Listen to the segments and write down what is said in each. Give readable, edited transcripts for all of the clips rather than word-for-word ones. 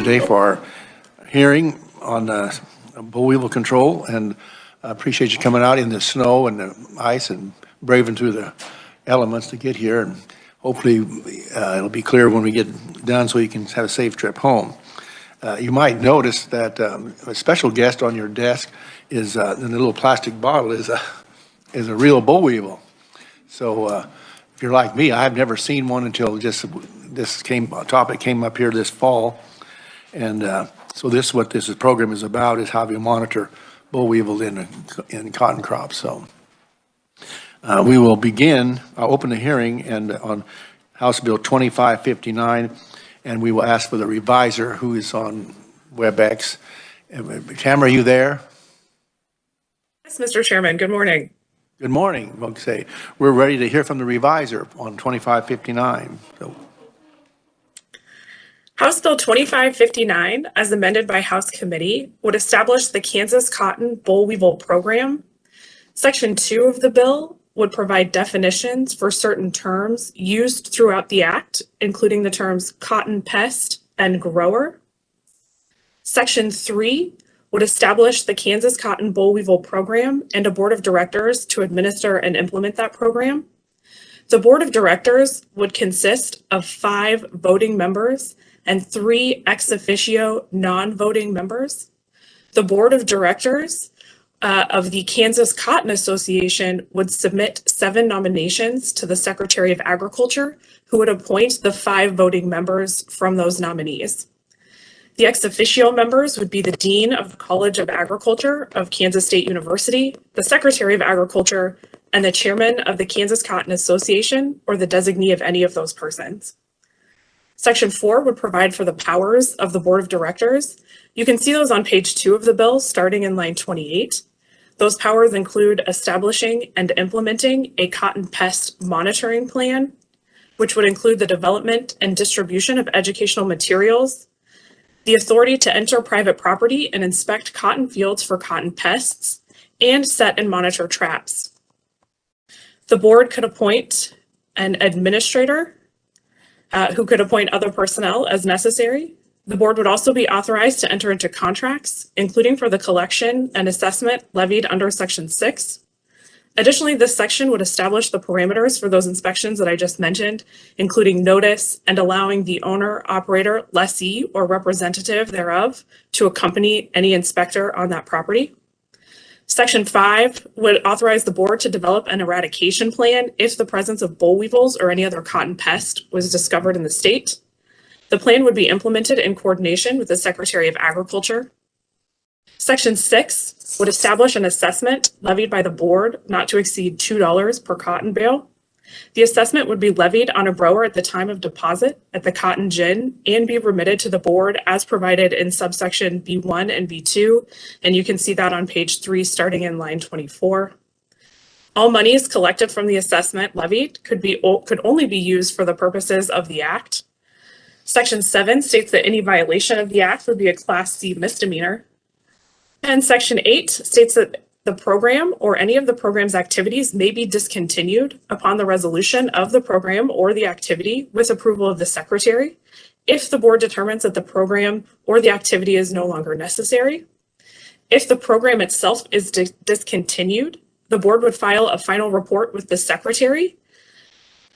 today for our hearing on Boll weevil control, and I appreciate you coming out in the snow and the ice and braving through the elements to get here, and hopefully it'll be clear when we get done so you can have a safe trip home. You might notice that a special guest on your desk is in a little plastic bottle is a real boll weevil. So if you're like me, I've never seen one until just this topic came up here this fall, and so this is what this program is about: is how we monitor boll weevil in cotton crops. So we will begin. I'll open the hearing and on House Bill 2559, and we will ask for the reviser who is on WebEx. Tamara, are you there? Yes, Mr. Chairman. Good morning. Good morning. Okay, we're ready to hear from the reviser on 2559. So. House Bill 2559, as amended by House Committee, would establish the Kansas Cotton Boll Weevil Program. Section 2 of the bill would provide definitions for certain terms used throughout the Act, including the terms cotton pest and grower. Section 3 would establish the Kansas Cotton Boll Weevil Program and a board of directors to administer and implement that program. The board of directors would consist of 5 voting members and 3 ex officio non-voting members. The board of directors of the Kansas Cotton Association would submit 7 nominations to the Secretary of Agriculture, who would appoint the 5 voting members from those nominees. The ex officio members would be the Dean of the College of Agriculture of Kansas State University, the Secretary of Agriculture, and the Chairman of the Kansas Cotton Association, or the designee of any of those persons. Section 4 would provide for the powers of the Board of Directors. You can see those on page 2 of the bill, starting in line 28. Those powers include establishing and implementing a cotton pest monitoring plan, which would include the development and distribution of educational materials, the authority to enter private property and inspect cotton fields for cotton pests, and set and monitor traps. The board could appoint an administrator who could appoint other personnel as necessary. The board would also be authorized to enter into contracts, including for the collection and assessment levied under Section 6. Additionally, this section would establish the parameters for those inspections that I just mentioned, including notice and allowing the owner, operator, lessee, or representative thereof to accompany any inspector on that property. Section 5 would authorize the board to develop an eradication plan if the presence of boll weevils or any other cotton pest was discovered in the state. The plan would be implemented in coordination with the Secretary of Agriculture. Section 6 would establish an assessment levied by the board not to exceed $2 per cotton bale. The assessment would be levied on a grower at the time of deposit at the cotton gin and be remitted to the board as provided in subsection B1 and B2, and you can see that on page 3 starting in line 24. All monies collected from the assessment levied could only be used for the purposes of the Act. Section 7 states that any violation of the Act would be a Class C misdemeanor. And Section 8 states that the program or any of the program's activities may be discontinued upon the resolution of the program or the activity with approval of the Secretary if the board determines that the program or the activity is no longer necessary. If the program itself is discontinued, the board would file a final report with the Secretary.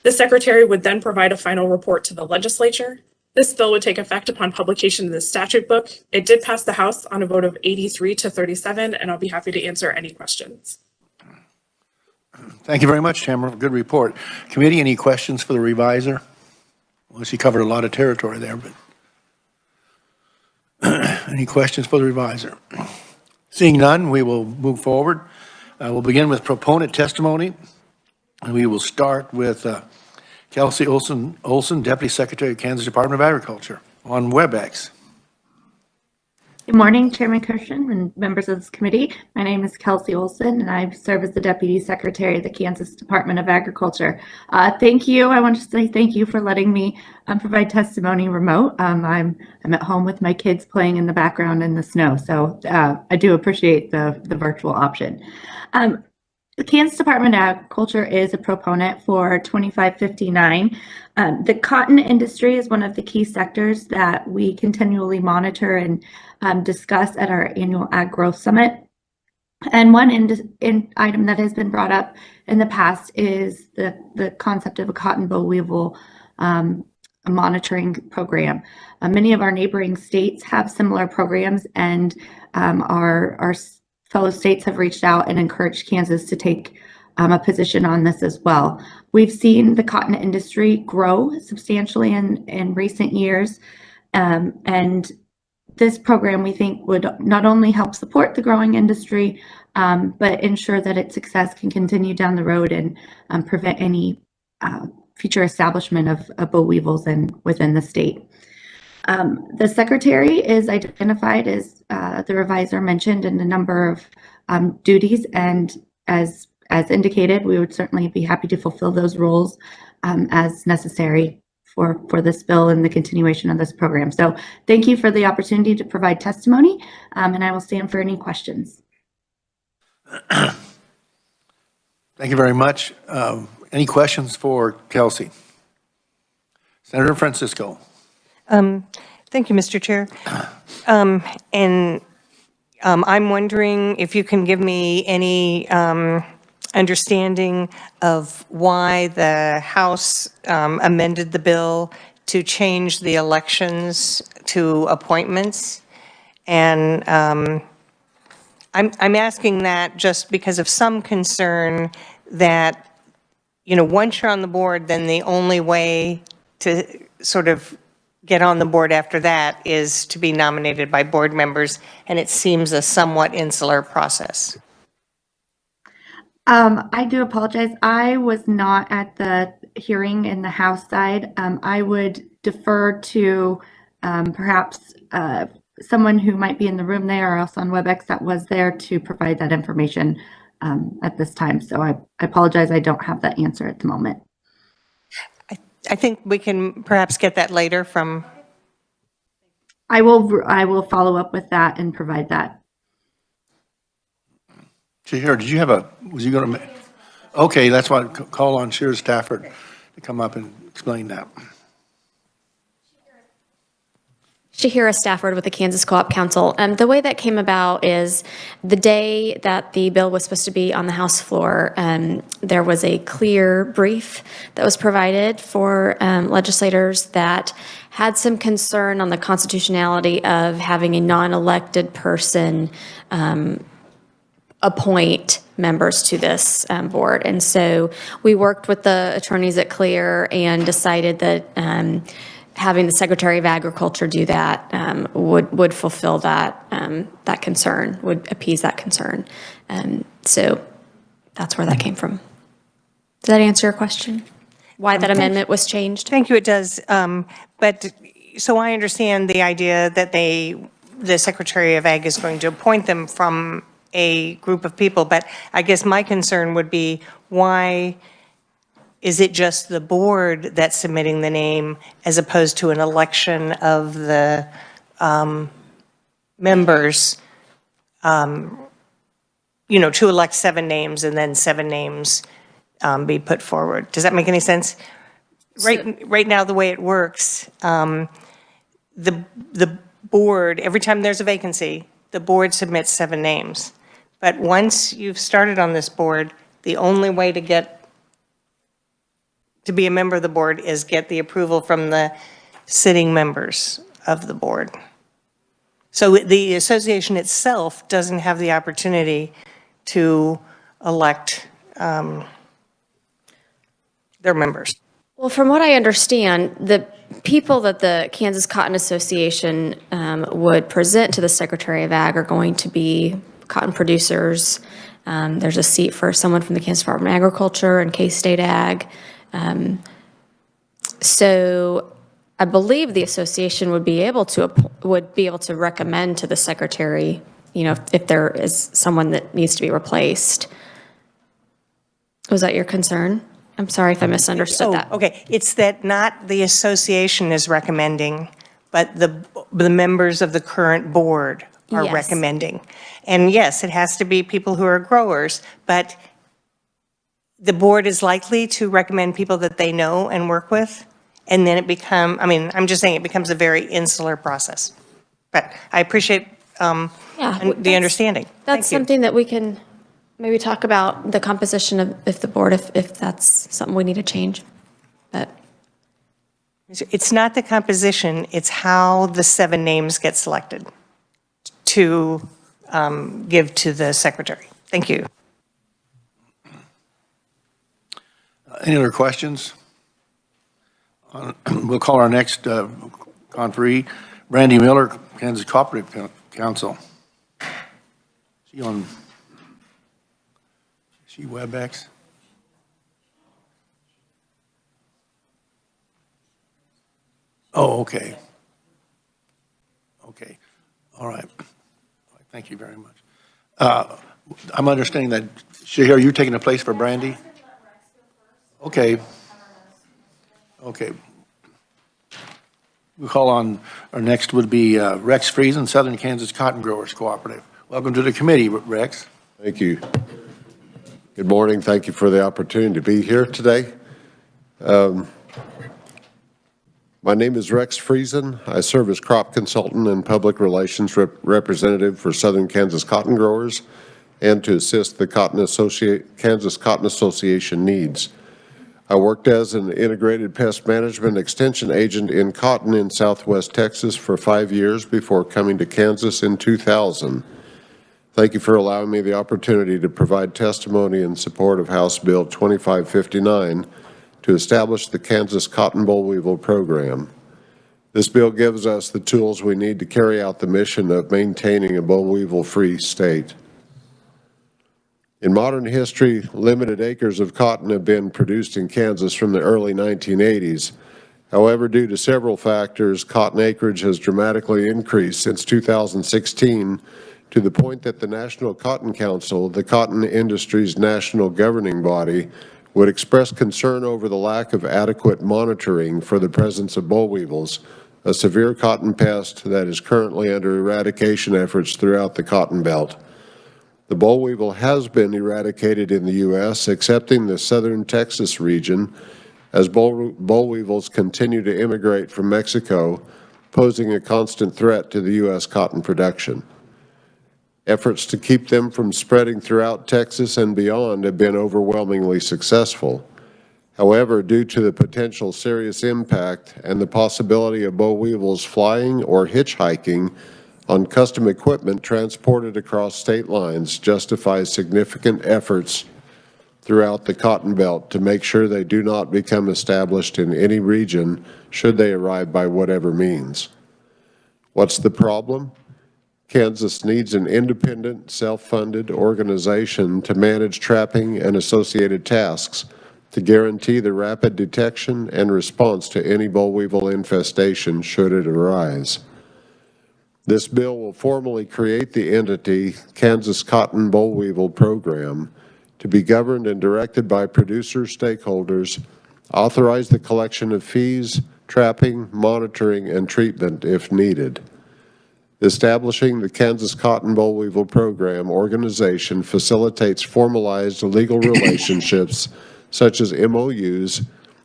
The Secretary would then provide a final report to the Legislature. This bill would take effect upon publication in the statute book. It did pass the House on a vote of 83 to 37, and I'll be happy to answer any questions. Thank you very much, Tamara. Good report. Committee, any questions for the reviser? Well, she covered a lot of territory there, but any questions for the reviser? Seeing none, we will move forward. We'll begin with proponent testimony, and we will start with Kelsey Olson, Deputy Secretary of Kansas Department of Agriculture, on WebEx. Good morning, Chairman Kirshen and members of this committee. My name is Kelsey Olson, and I serve as the Deputy Secretary of the Kansas Department of Agriculture. Thank you. I want to say thank you for letting me provide testimony remote. I'm at home with my kids playing in the background in the snow, so I do appreciate the virtual option. The Kansas Department of Agriculture is a proponent for 2559. The cotton industry is one of the key sectors that we continually monitor and discuss at our annual Ag Growth Summit. And one item that has been brought up in the past is the concept of a cotton boll weevil monitoring program. Many of our neighboring states have similar programs, and our fellow states have reached out and encouraged Kansas to take a position on this as well. We've seen the cotton industry grow substantially in recent years, and this program, we think, would not only help support the growing industry, but ensure that its success can continue down the road and prevent any future establishment of boll weevils within the state. The secretary is identified as the revisor mentioned in a number of duties, and as indicated, we would certainly be happy to fulfill those roles as necessary for this bill and the continuation of this program. So thank you for the opportunity to provide testimony, and I will stand for any questions. Thank you very much. Any questions for Kelsey? Senator Francisco. Thank you, Mr. Chair. I'm wondering if you can give me any understanding of why the House amended the bill to change the elections to appointments. And I'm asking that just because of some concern that, once you're on the board, then the only way to sort of get on the board after that is to be nominated by board members, and it seems a somewhat insular process. I do apologize. I was not at the hearing in the House side. I would defer to perhaps someone who might be in the room there or else on WebEx that was there to provide that information at this time. So I apologize. I don't have that answer at the moment. I think we can perhaps get that later from. I will follow up with that and provide that. Shahir, did you have was you going to, okay, that's why I call on Shahir Stafford to come up and explain that. Shahira Stafford with the Kansas Co-op Council. The way that came about is the day that the bill was supposed to be on the House floor, there was a clear brief that was provided for legislators that had some concern on the constitutionality of having a non-elected person appoint members to this board. And so we worked with the attorneys at Clear and decided that having the Secretary of Agriculture do that would fulfill that that concern, would appease that concern. So that's where that came from. Does that answer your question? Why that amendment was changed? Thank you, it does. But so I understand the idea that the Secretary of Ag is going to appoint them from a group of people, but I guess my concern would be, why is it just the board that's submitting the name as opposed to an election of the members, to elect 7 names and then 7 names be put forward? Does that make any sense? Right now, the way it works, the board, every time there's a vacancy, the board submits 7 names. But once you've started on this board, the only way to be a member of the board is get the approval from the sitting members of the board. So the association itself doesn't have the opportunity to elect their members. Well, from what I understand, the people that the Kansas Cotton Association would present to the Secretary of Ag are going to be cotton producers. There's a seat for someone from the Kansas Department of Agriculture and K-State Ag. So I believe the association would be able to recommend to the secretary, if there is someone that needs to be replaced. Was that your concern? I'm sorry if I misunderstood that. Okay, it's that not the association is recommending, but the members of the current board are Yes. recommending. And yes, it has to be people who are growers, but the board is likely to recommend people that they know and work with, and then I'm just saying it becomes a very insular process. But I appreciate the understanding. That's Thank you. something that we can maybe talk about, the composition of, if the board, if that's something we need to change. But It's not the composition, it's how the 7 names get selected to give to the secretary. Thank you. Any other questions? We'll call our next conferee, Brandy Miller, Kansas Cooperative Council. She WebEx? Oh, okay. Okay, all right. Thank you very much. I'm understanding that, Shahir, you're taking the place for Brandy? Okay. Okay. We'll call on, our next would be Rex Friesen, Southern Kansas Cotton Growers Cooperative. Welcome to the committee, Rex. Thank you. Good morning. Thank you for the opportunity to be here today. My name is Rex Friesen. I serve as crop consultant and public relations representative for Southern Kansas Cotton Growers and to assist the Kansas Cotton Association needs. I worked as an integrated pest management extension agent in cotton in Southwest Texas for 5 years before coming to Kansas in 2000. Thank you for allowing me the opportunity to provide testimony in support of House Bill 2559 to establish the Kansas Cotton Boll Weevil program. This bill gives us the tools we need to carry out the mission of maintaining a boll weevil-free state. In modern history, limited acres of cotton have been produced in Kansas from the early 1980s. However, due to several factors, cotton acreage has dramatically increased since 2016 to the point that the National Cotton Council, the cotton industry's national governing body, would express concern over the lack of adequate monitoring for the presence of boll weevils, a severe cotton pest that is currently under eradication efforts throughout the Cotton Belt. The boll weevil has been eradicated in the U.S., excepting the southern Texas region, as boll weevils continue to immigrate from Mexico, posing a constant threat to the U.S. cotton production. Efforts to keep them from spreading throughout Texas and beyond have been overwhelmingly successful. However, due to the potential serious impact and the possibility of boll weevils flying or hitchhiking on custom equipment transported across state lines justifies significant efforts throughout the Cotton Belt to make sure they do not become established in any region should they arrive by whatever means. What's the problem? Kansas needs an independent, self-funded organization to manage trapping and associated tasks to guarantee the rapid detection and response to any boll weevil infestation should it arise. This bill will formally create the entity Kansas Cotton Boll Weevil Program to be governed and directed by producer stakeholders, authorize the collection of fees, trapping, monitoring, and treatment if needed. Establishing the Kansas Cotton Boll Weevil Program organization facilitates formalized legal relationships such as MOUs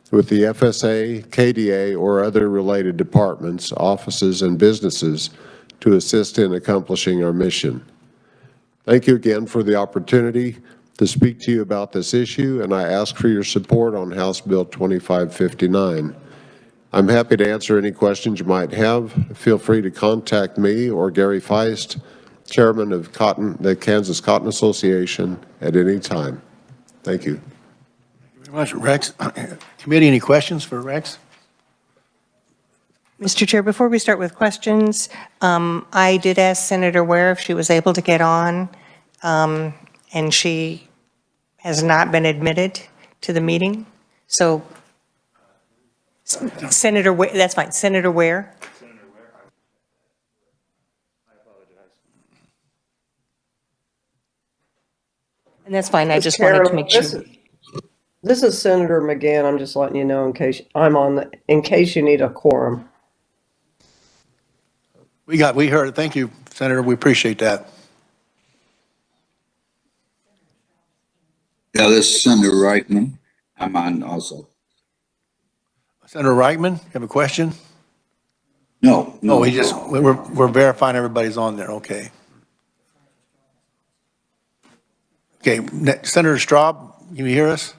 with the FSA, KDA, or other related departments, offices, and businesses to assist in accomplishing our mission. Thank you again for the opportunity to speak to you about this issue, and I ask for your support on House Bill 2559. I'm happy to answer any questions you might have. Feel free to contact me or Gary Feist, Chairman of the Kansas Cotton Association, at any time. Thank you. Thank you very much, Rex. Committee, any questions for Rex? Mr. Chair, before we start with questions, I did ask Senator Ware if she was able to get on, and she has not been admitted to the meeting. So, Senator Ware, that's fine. Senator Ware. And that's fine. I just wanted to make sure. This is Senator McGann. I'm just letting you know in case in case you need a quorum. We heard it. Thank you, Senator. We appreciate that. Yeah, this is Senator Reichman. I'm on also. Senator Reichman, you have a question? No, No, no. we're verifying everybody's on there, okay. Okay, Senator Straub, can you hear us?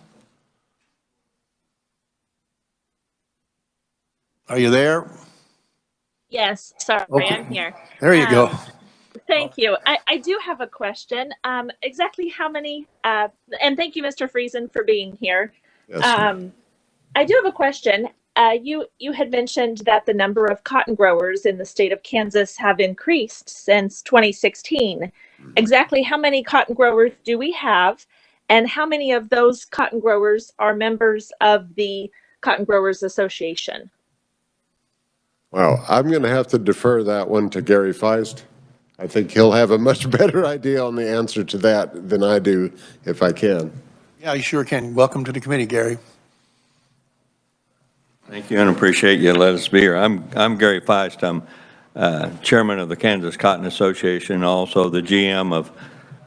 Are you there? Yes, sorry, Okay. I'm here. There you go. Thank you. I do have a question. Exactly how many, and thank you, Mr. Friesen, for being here. Yes. I do have a question. You had mentioned that the number of cotton growers in the state of Kansas have increased since 2016. Exactly how many cotton growers do we have? And how many of those cotton growers are members of the Cotton Growers Association? Well, I'm going to have to defer that one to Gary Feist. I think he'll have a much better idea on the answer to that than I do, if I can. Yeah, you sure can. Welcome to the committee, Gary. Thank you, and appreciate you letting us be here. I'm Gary Feist. I'm chairman of the Kansas Cotton Association, also the GM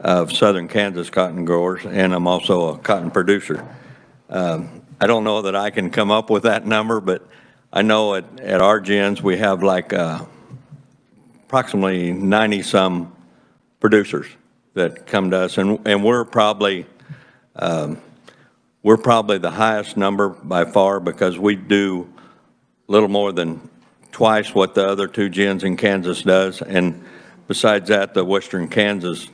of Southern Kansas Cotton Growers, and I'm also a cotton producer. I don't know that I can come up with that number, but I know at our gins we have like approximately 90-some producers that come to us, and we're probably the highest number by far because we do a little more than twice what the other two gins in Kansas does. And besides that, the Western Kansas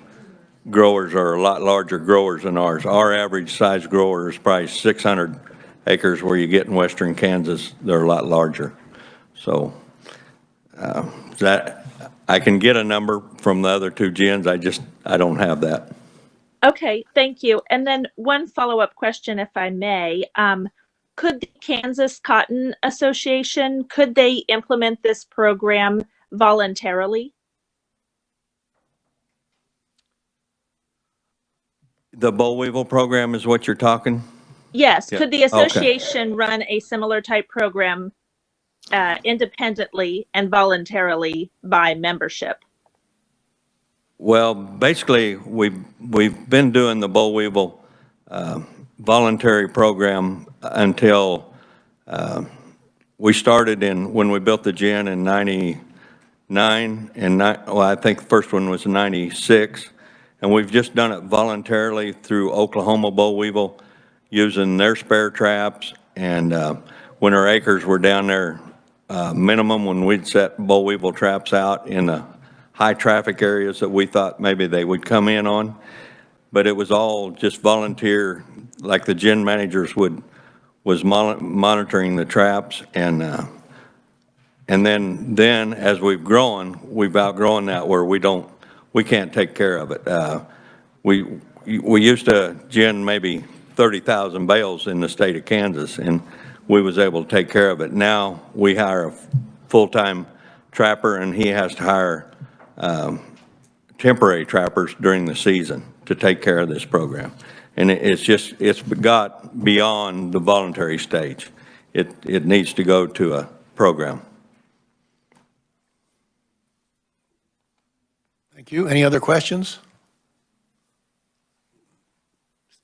growers are a lot larger growers than ours. Our average size grower is probably 600 acres, where you get in Western Kansas, they're a lot larger. So that I can get a number from the other two gins. I don't have that. Okay, thank you. And then one follow-up question, if I may. Could the Kansas Cotton Association, could they implement this program voluntarily? The Boll Weevil program is what you're talking? Yes. Yeah. Could the Okay. association run a similar type program independently and voluntarily by membership? Well, basically, we've been doing the Boll Weevil voluntary program until we started when we built the gin in 99, and I think the first one was in 96, and we've just done it voluntarily through Oklahoma Boll Weevil, using their spare traps, and when our acres were down there minimum, when we'd set Boll Weevil traps out in the high traffic areas that we thought maybe they would come in on. But it was all just volunteer, like the gin managers was monitoring the traps, and then as we've outgrown that, where we can't take care of it. We used to gin maybe 30,000 bales in the state of Kansas, and we was able to take care of it. Now we hire a full-time trapper, and he has to hire temporary trappers during the season to take care of this program. And it's got beyond the voluntary stage. It needs to go to a program. Thank you. Any other questions?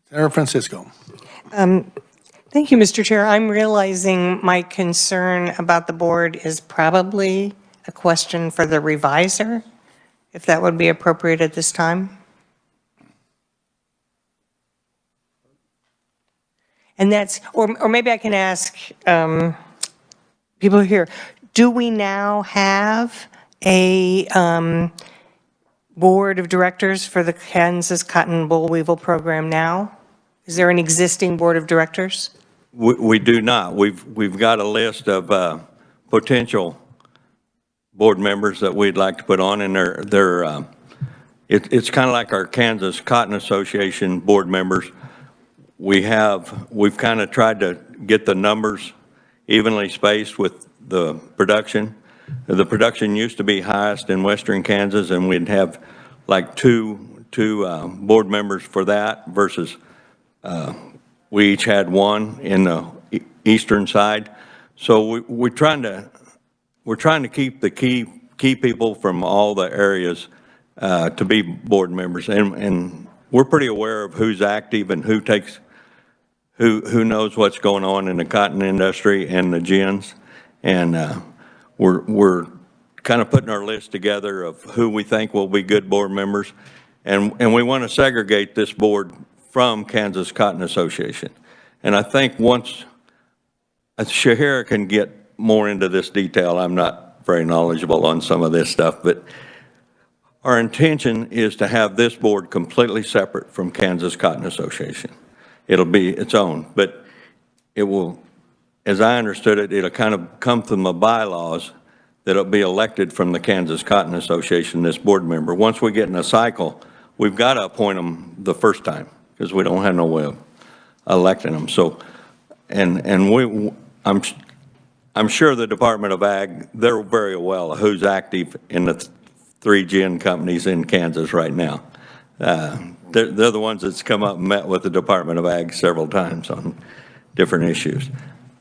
Senator Francisco. Thank you, Mr. Chair. I'm realizing my concern about the board is probably a question for the reviser, if that would be appropriate at this time. And that's, or maybe I can ask people here, do we now have a board of directors for the Kansas Cotton Boll Weevil program now? Is there an existing board of directors? We do not. We've got a list of potential board members that we'd like to put on, and it's kind of like our Kansas Cotton Association board members. We've kind of tried to get the numbers evenly spaced with the production. The production used to be highest in Western Kansas, and we'd have like two board members for that versus we each had one in the eastern side. So we're trying to keep the key people from all the areas to be board members, and we're pretty aware of who's active and who knows what's going on in the cotton industry and the gins. And we're kind of putting our list together of who we think will be good board members. And we want to segregate this board from Kansas Cotton Association. And I think once Shahira can get more into this detail, I'm not very knowledgeable on some of this stuff, but our intention is to have this board completely separate from Kansas Cotton Association. It'll be its own, but it will, as I understood it, it'll kind of come from the bylaws that it'll be elected from the Kansas Cotton Association, this board member. Once we get in a cycle, we've got to appoint them the first time because we don't have no way of electing them. So, I'm sure the Department of Ag, they're very well who's active in the 3 gin companies in Kansas right now. They're the ones that's come up and met with the Department of Ag several times on different issues.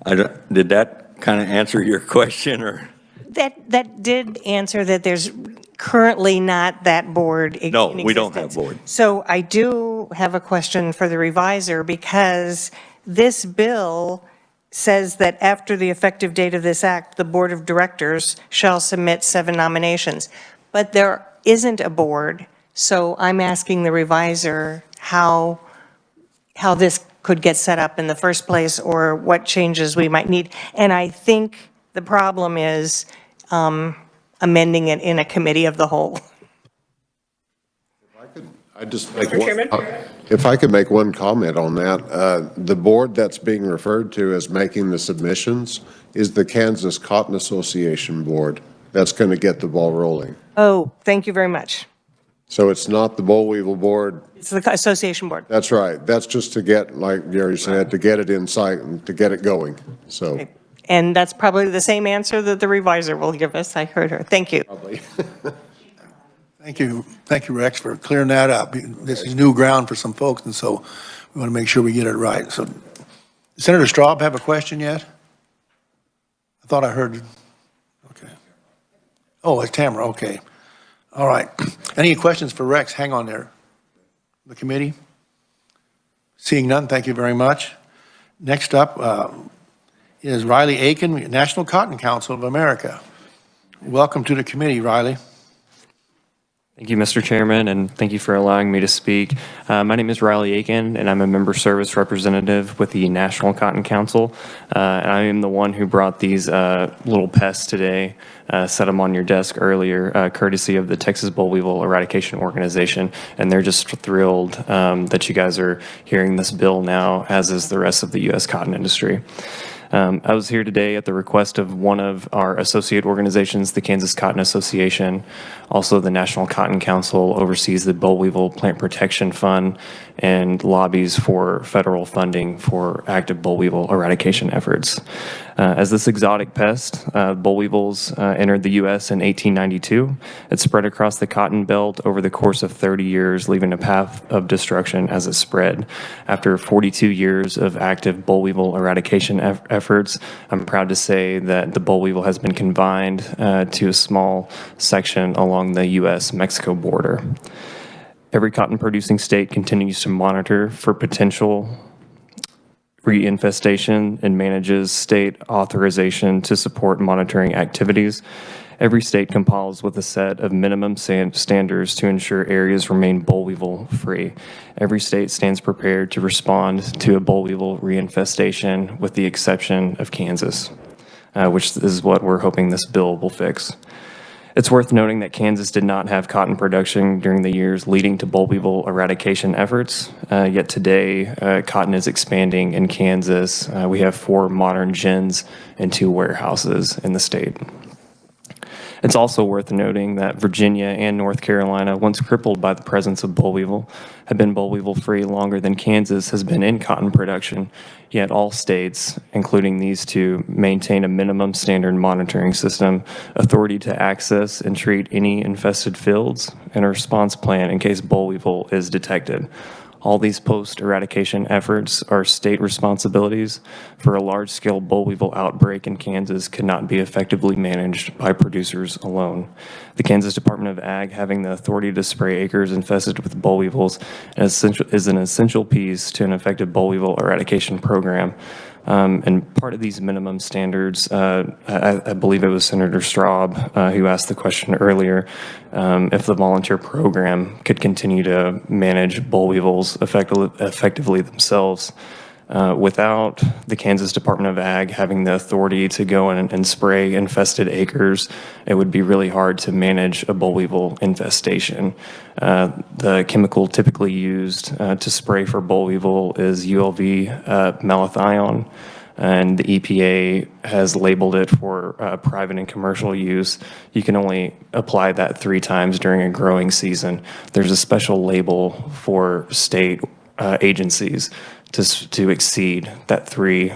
Did that kind of answer your question, or? That did answer that there's currently not that board in No, we don't existence. have board. So I do have a question for the reviser, because this bill says that after the effective date of this act, the Board of Directors shall submit 7 nominations. But there isn't a board, so I'm asking the reviser how this could get set up in the first place, or what changes we might need. And I think the problem is amending it in a committee of the whole. Mr. Chairman? If I could make one comment on that, the board that's being referred to as making the submissions is the Kansas Cotton Association Board. That's going to get the ball rolling. Oh, thank you very much. So it's not the Boll Weevil Board. It's the association board. That's right. That's just to get, like Gary said, to get it in sight and to get it going. So. Okay. And that's probably the same answer that the reviser will give us. I heard her. Thank you. Probably. Thank you, Rex, for clearing that up. This is new ground for some folks, and so we want to make sure we get it right. So, Senator Straub have a question yet? I thought I heard. Okay. Oh, it's Tamara. Okay. All right. Any questions for Rex? Hang on there. The committee? Seeing none, thank you very much. Next up is Riley Aiken, National Cotton Council of America. Welcome to the committee, Riley. Thank you, Mr. Chairman, and thank you for allowing me to speak. My name is Riley Aiken, and I'm a member service representative with the National Cotton Council. And I am the one who brought these little pests today, set them on your desk earlier, courtesy of the Texas Boll Weevil Eradication Organization. And they're just thrilled that you guys are hearing this bill now, as is the rest of the U.S. cotton industry. I was here today at the request of one of our associate organizations, the Kansas Cotton Association. Also, the National Cotton Council oversees the Boll Weevil Plant Protection Fund and lobbies for federal funding for active boll weevil eradication efforts. As this exotic pest, boll weevils entered the U.S. in 1892. It spread across the cotton belt over the course of 30 years, leaving a path of destruction as it spread. After 42 years of active boll weevil eradication efforts, I'm proud to say that the boll weevil has been confined to a small section along the U.S.-Mexico border. Every cotton-producing state continues to monitor for potential reinfestation and manages state authorization to support monitoring activities. Every state compiles with a set of minimum standards to ensure areas remain boll weevil free. Every state stands prepared to respond to a boll weevil reinfestation, with the exception of Kansas, which is what we're hoping this bill will fix. It's worth noting that Kansas did not have cotton production during the years leading to boll weevil eradication efforts, yet today cotton is expanding in Kansas. We have 4 modern gins and 2 warehouses in the state. It's also worth noting that Virginia and North Carolina, once crippled by the presence of boll weevil, have been boll weevil free longer than Kansas has been in cotton production, yet all states, including these 2, maintain a minimum standard monitoring system, authority to access and treat any infested fields, and a response plan in case boll weevil is detected. All these post-eradication efforts are state responsibilities. For a large-scale boll weevil outbreak in Kansas cannot be effectively managed by producers alone. The Kansas Department of Ag having the authority to spray acres infested with boll weevils is an essential piece to an effective boll weevil eradication program. And part of these minimum standards, I believe it was Senator Straub who asked the question earlier, if the volunteer program could continue to manage boll weevils effectively themselves. Without the Kansas Department of Ag having the authority to go in and spray infested acres, it would be really hard to manage a boll weevil infestation. The chemical typically used to spray for boll weevil is ULV malathion, and the EPA has labeled it for private and commercial use. You can only apply that 3 times during a growing season. There's a special label for state agencies to exceed that 3,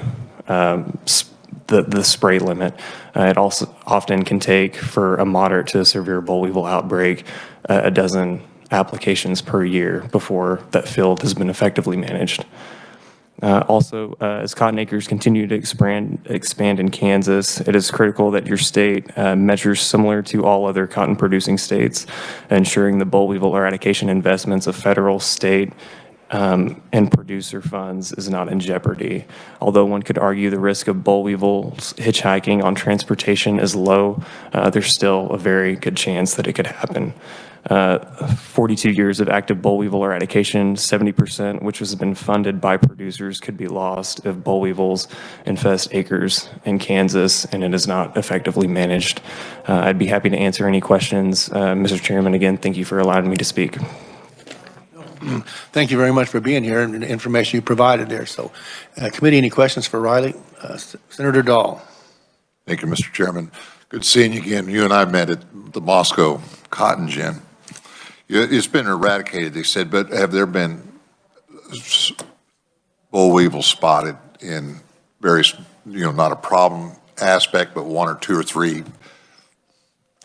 the spray limit. It also often can take, for a moderate to severe boll weevil outbreak, a dozen applications per year before that field has been effectively managed. Also, as cotton acres continue to expand in Kansas, it is critical that your state measures similar to all other cotton-producing states, ensuring the boll weevil eradication investments of federal, state, and producer funds is not in jeopardy. Although one could argue the risk of boll weevils hitchhiking on transportation is low, there's still a very good chance that it could happen. 42 years of active boll weevil eradication, 70%, which has been funded by producers, could be lost if boll weevils infest acres in Kansas and it is not effectively managed. I'd be happy to answer any questions. Mr. Chairman, again, thank you for allowing me to speak. Thank you very much for being here and the information you provided there. So, committee, any questions for Riley? Senator Dahl. Thank you, Mr. Chairman. Good seeing you again. You and I met at the Moscow Cotton Gin. It's been eradicated, they said, but have there been boll weevils spotted in various, not a problem aspect, but 1 or 2 or 3?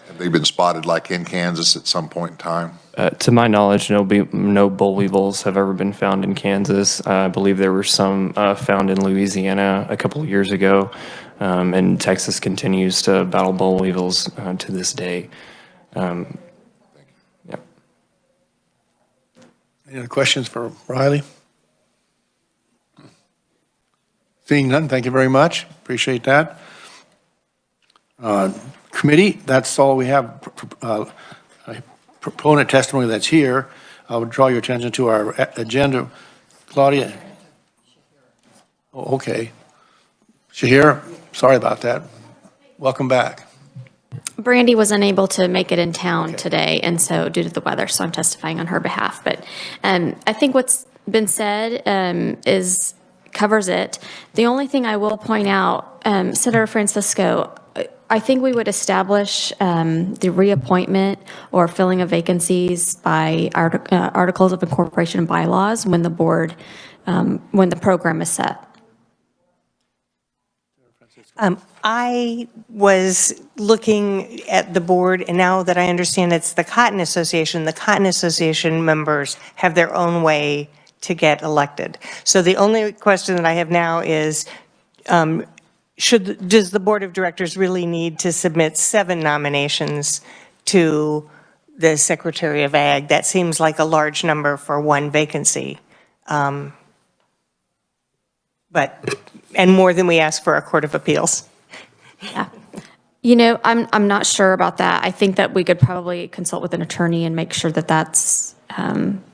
Have they been spotted like in Kansas at some point in time? To my knowledge, no boll weevils have ever been found in Kansas. I believe there were some found in Louisiana a couple of years ago, and Texas continues to battle boll weevils to this day. Yeah. Any other questions for Riley? Seeing none, thank you very much. Appreciate that. Committee, that's all we have. Proponent testimony that's here. I would draw your attention to our agenda. Claudia? Oh, okay. Shahir, sorry about that. Welcome back. Brandy was unable to make it in town today, and so due to the weather, so I'm testifying on her behalf. But I think what's been said covers it. The only thing I will point out, Senator Francisco, I think we would establish the reappointment or filling of vacancies by articles of incorporation and bylaws when the board, when the program is set. I was looking at the board, and now that I understand it's the Cotton Association members have their own way to get elected. So the only question that I have now is, does the board of directors really need to submit 7 nominations to the Secretary of Ag? That seems like a large number for 1 vacancy. And more than we ask for a Court of Appeals. Yeah. I'm not sure about that. I think that we could probably consult with an attorney and make sure that that's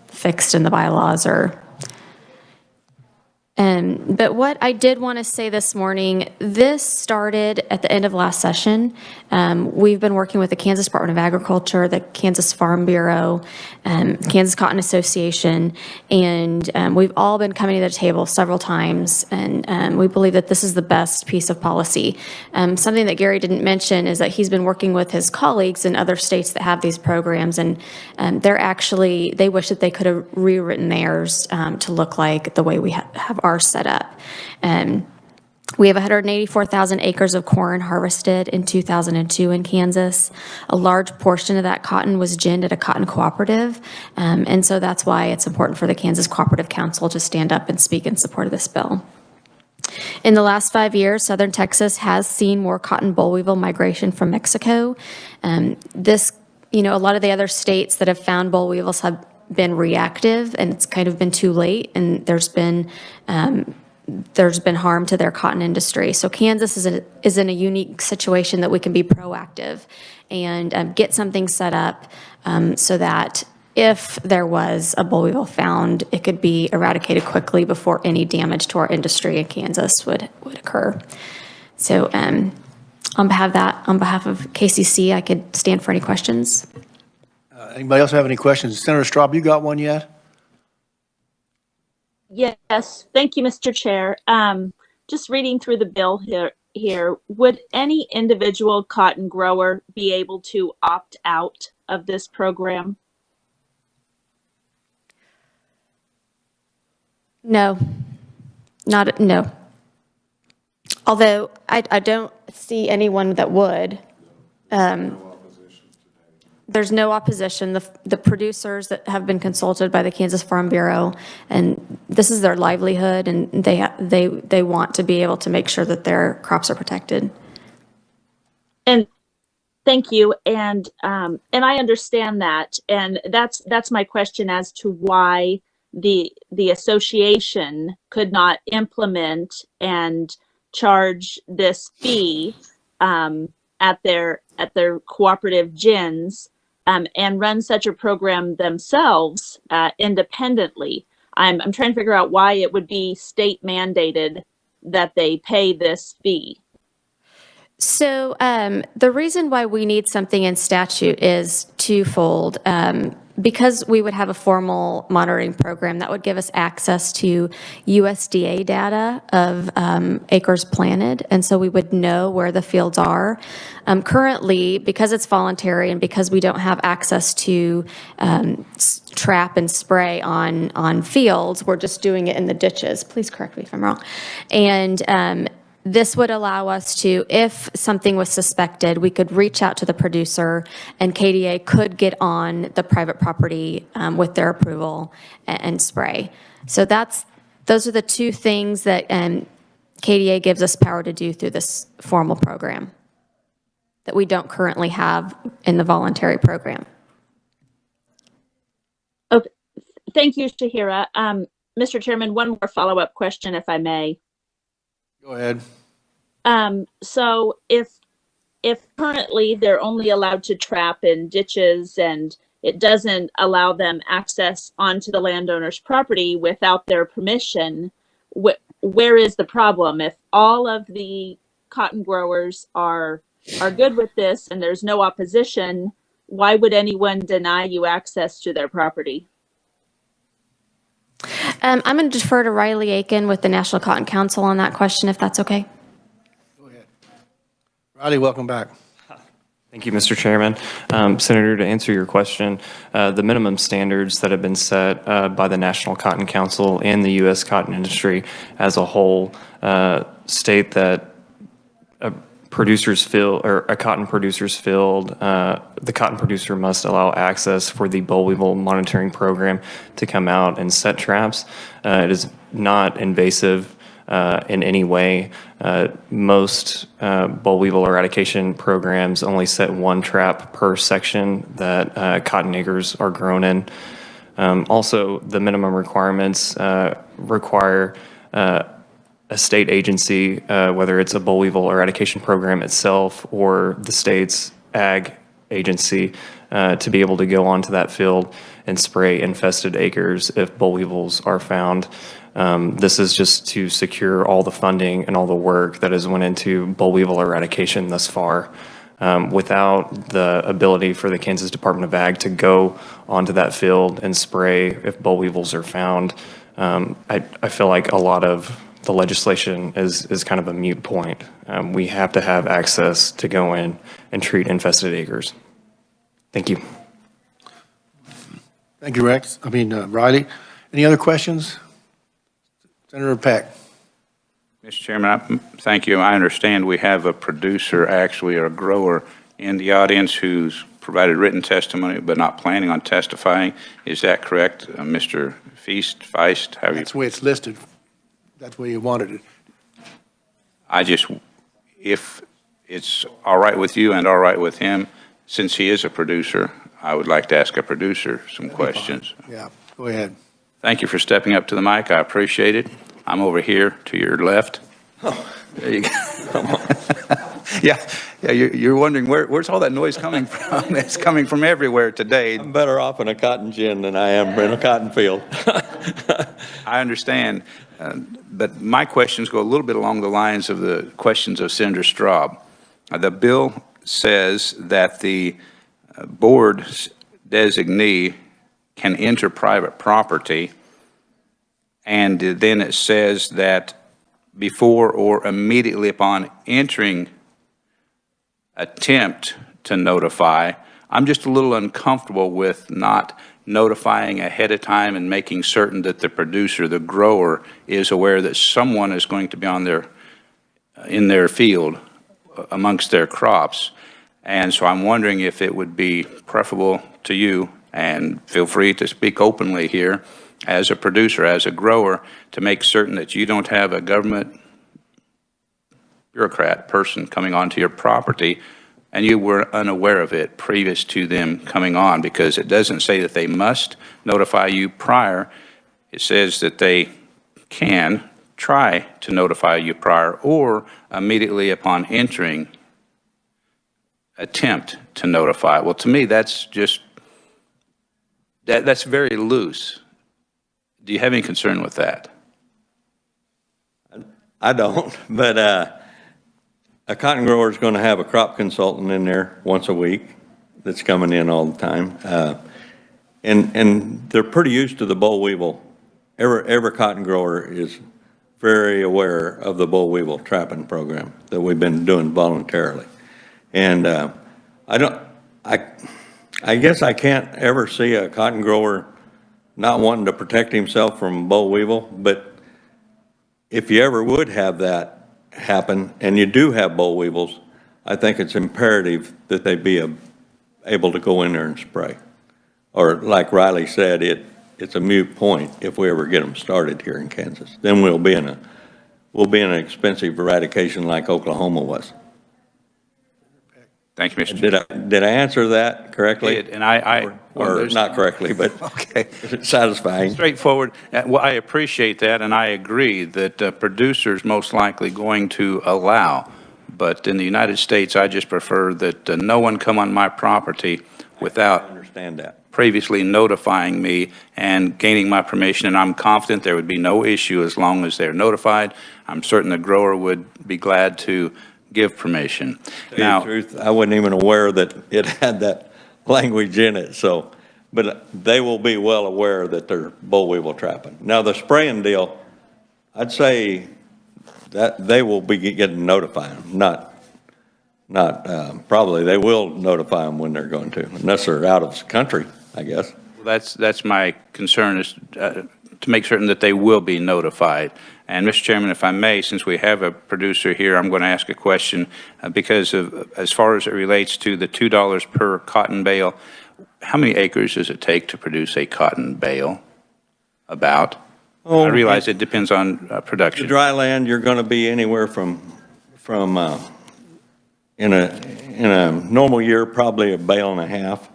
fixed in the bylaws or. But what I did want to say this morning, this started at the end of last session. We've been working with the Kansas Department of Agriculture, the Kansas Farm Bureau, Kansas Cotton Association, and we've all been coming to the table several times, and we believe that this is the best piece of policy. Something that Gary didn't mention is that he's been working with his colleagues in other states that have these programs, and they wish that they could have rewritten theirs to look like the way we have ours set up. We have 184,000 acres of corn harvested in 2002 in Kansas. A large portion of that cotton was ginned at a cotton cooperative, and so that's why it's important for the Kansas Cooperative Council to stand up and speak in support of this bill. In the last 5 years, southern Texas has seen more cotton boll weevil migration from Mexico. A lot of the other states that have found boll weevils have been reactive, and it's kind of been too late, and there's been harm to their cotton industry. So Kansas is in a unique situation that we can be proactive and get something set up so that if there was a boll weevil found, it could be eradicated quickly before any damage to our industry in Kansas would occur. So on behalf of KCC, I could stand for any questions. Anybody else have any questions? Senator Straub, you got one yet? Yes, thank you, Mr. Chair. Just reading through the bill here, would any individual cotton grower be able to opt out of this program? No, no. Although I don't see anyone that would. There's no opposition. The producers that have been consulted by the Kansas Farm Bureau, and this is their livelihood, and they want to be able to make sure that their crops are protected. And thank you. And I understand that, and that's my question as to why the association could not implement and charge this fee at their cooperative gins and run such a program themselves independently. I'm trying to figure out why it would be state mandated that they pay this fee. So the reason why we need something in statute is twofold. Because we would have a formal monitoring program that would give us access to USDA data of acres planted, and so we would know where the fields are. Currently, because it's voluntary and because we don't have access to trap and spray on fields, we're just doing it in the ditches. Please correct me if I'm wrong. And this would allow us to, if something was suspected, we could reach out to the producer and KDA could get on the private property with their approval and spray. So those are the two things that KDA gives us power to do through this formal program that we don't currently have in the voluntary program. Okay, thank you, Shahira. Mr. Chairman, one more follow-up question, if I may. Go ahead. So if currently they're only allowed to trap in ditches and it doesn't allow them access onto the landowner's property without their permission, where is the problem? If all of the cotton growers are good with this and there's no opposition, why would anyone deny you access to their property? I'm going to defer to Riley Aiken with the National Cotton Council on that question, if that's okay. Go ahead. Riley, welcome back. Thank you, Mr. Chairman. Senator, to answer your question, the minimum standards that have been set by the National Cotton Council and the U.S. cotton industry as a whole state that a cotton producer's field, the cotton producer must allow access for the boll weevil monitoring program to come out and set traps. It is not invasive in any way. Most boll weevil eradication programs only set one trap per section that cotton acres are grown in. Also, the minimum requirements require a state agency, whether it's a boll weevil eradication program itself or the state's ag agency, to be able to go onto that field and spray infested acres if boll weevils are found. This is just to secure all the funding and all the work that has went into boll weevil eradication thus far. Without the ability for the Kansas Department of Ag to go onto that field and spray if boll weevils are found, I feel like a lot of the legislation is kind of a moot point. We have to have access to go in and treat infested acres. Thank you. Thank you, Riley. Any other questions? Senator Peck. Mr. Chairman, thank you. I understand we have a producer, actually, or a grower in the audience who's provided written testimony but not planning on testifying. Is that correct, Mr. Feist? That's the way it's listed. That's the way you wanted it. If it's all right with you and all right with him, since he is a producer, I would like to ask a producer some questions. Yeah, go ahead. Thank you for stepping up to the mic. I appreciate it. I'm over here to your left. Oh, there you go. Come on. Yeah, you're wondering where's all that noise coming from? It's coming from everywhere today. I'm better off in a cotton gin than I am in a cotton field. I understand, but my questions go a little bit along the lines of the questions of Senator Straub. The bill says that the board designee can enter private property, and then it says that before or immediately upon entering, attempt to notify. I'm just a little uncomfortable with not notifying ahead of time and making certain that the producer, the grower, is aware that someone is going to be in their field amongst their crops. And so I'm wondering if it would be preferable to you, and feel free to speak openly here, as a producer, as a grower, to make certain that you don't have a government bureaucrat person coming onto your property and you were unaware of it previous to them coming on, because it doesn't say that they must notify you prior. It says that they can try to notify you prior or immediately upon entering, attempt to notify. Well, to me, that's just, that's very loose. Do you have any concern with that? I don't, but a cotton grower is going to have a crop consultant in there once a week that's coming in all the time. And they're pretty used to the boll weevil. Every cotton grower is very aware of the boll weevil trapping program that we've been doing voluntarily. And I guess I can't ever see a cotton grower not wanting to protect himself from boll weevil, but if you ever would have that happen, and you do have boll weevils, I think it's imperative that they be able to go in there and spray. Or like Riley said, it's a moot point if we ever get them started here in Kansas. Then we'll be in an expensive eradication like Oklahoma was. Thank you, Mr. Did I answer that correctly? And well, not correctly, but okay, satisfying. Straightforward. Well, I appreciate that, and I agree that producers most likely going to allow. But in the United States, I just prefer that no one come on my property without previously notifying me and gaining my permission. And I'm confident there would be no issue as long as they're notified. I'm certain the grower would be glad to give permission. Now, truth, I wasn't even aware that it had that language in it. So, but they will be well aware that they're boll weevil trapping. Now, the spraying deal, I'd say that they will be getting notified. Probably they will notify them when they're going to, unless they're out of the country, I guess. Well, that's my concern, is to make certain that they will be notified. And Mr. Chairman, if I may, since we have a producer here, I'm going to ask a question because of, as far as it relates to the $2 per cotton bale, how many acres does it take to produce a cotton bale? About? I realize it depends on production. The dry land, you're going to be anywhere from in a normal year, probably a bale and a half.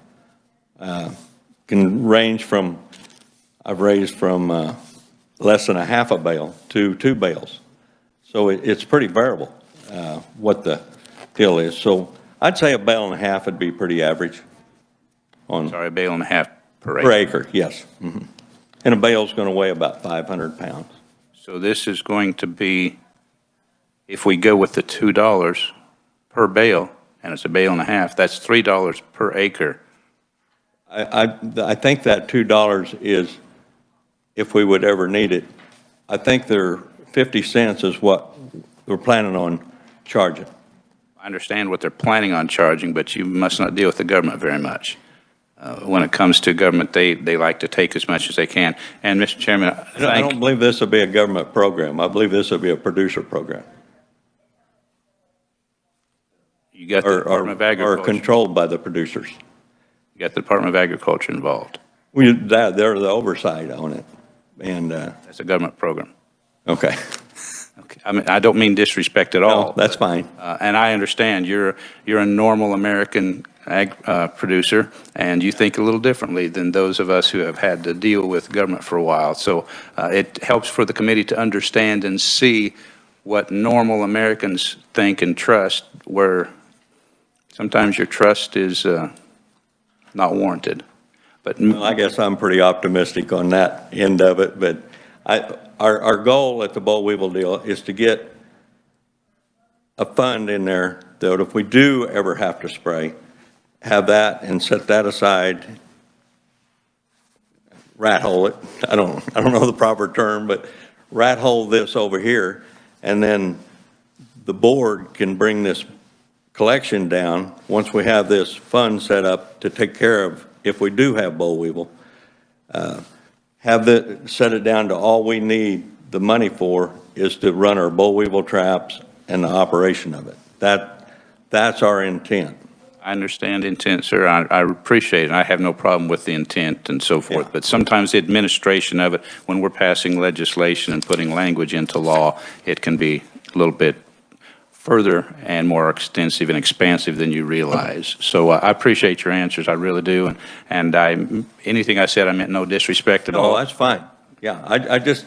Can range from, I've raised from less than a half a bale to 2 bales. So it's pretty variable what the deal is. So I'd say a bale and a half would be pretty average. Sorry, a bale and a half per acre. Per acre, yes. Mm-hmm. And a bale's going to weigh about 500 pounds. So this is going to be, if we go with the $2 per bale, and it's a bale and a half, that's $3 per acre. I think that $2 is, if we would ever need it, I think they're 50 cents is what we're planning on charging. I understand what they're planning on charging, but you must not deal with the government very much. when it comes to government, they like to take as much as they can. And Mr. Chairman, I don't believe this will be a government program. I believe this will be a producer program. You got the Department of Agriculture. Or controlled by the producers. You got the Department of Agriculture involved. They're the oversight on it. And that's a government program. Okay. Okay. I mean, I don't mean disrespect at all. No, that's fine. And I understand you're a normal American producer, and you think a little differently than those of us who have had to deal with government for a while. So it helps for the committee to understand and see what normal Americans think and trust, where sometimes your trust is not warranted. But well, I guess I'm pretty optimistic on that end of it, but our goal at the Boll Weevil deal is to get a fund in there that if we do ever have to spray, have that and set that aside, rat hole it. I don't know the proper term, but rat hole this over here, and then the board can bring this collection down once we have this fund set up to take care of if we do have boll weevil. Set it down to all we need the money for is to run our boll weevil traps and the operation of it. That's our intent. I understand the intent, sir. I appreciate it. I have no problem with the intent and so forth. Yeah. But sometimes the administration of it, when we're passing legislation and putting language into law, it can be a little bit further and more extensive and expansive than you realize. So I appreciate your answers. I really do. And anything I said, I meant no disrespect at all. No, that's fine. Yeah, I just,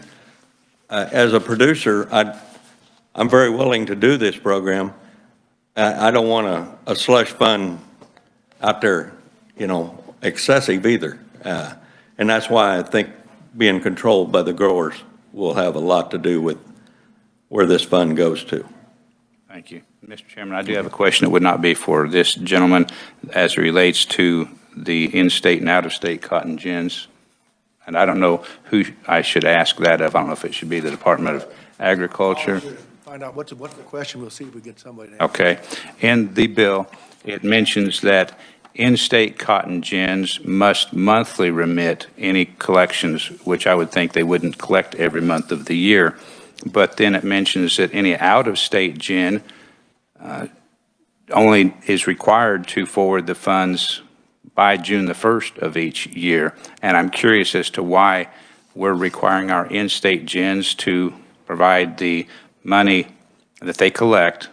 as a producer, I'm very willing to do this program. I don't want a slush fund out there, excessive either. And that's why I think being controlled by the growers will have a lot to do with where this fund goes to. Thank you. Mr. Chairman, I do have a question that would not be for this gentleman as it relates to the in-state and out-of-state cotton gins. And I don't know who I should ask that of. I don't know if it should be the Department of Agriculture. Find out what's the question. We'll see if we get somebody to answer. Okay. In the bill, it mentions that in-state cotton gins must monthly remit any collections, which I would think they wouldn't collect every month of the year. But then it mentions that any out-of-state gin only is required to forward the funds by June the 1st of each year. And I'm curious as to why we're requiring our in-state gins to provide the money that they collect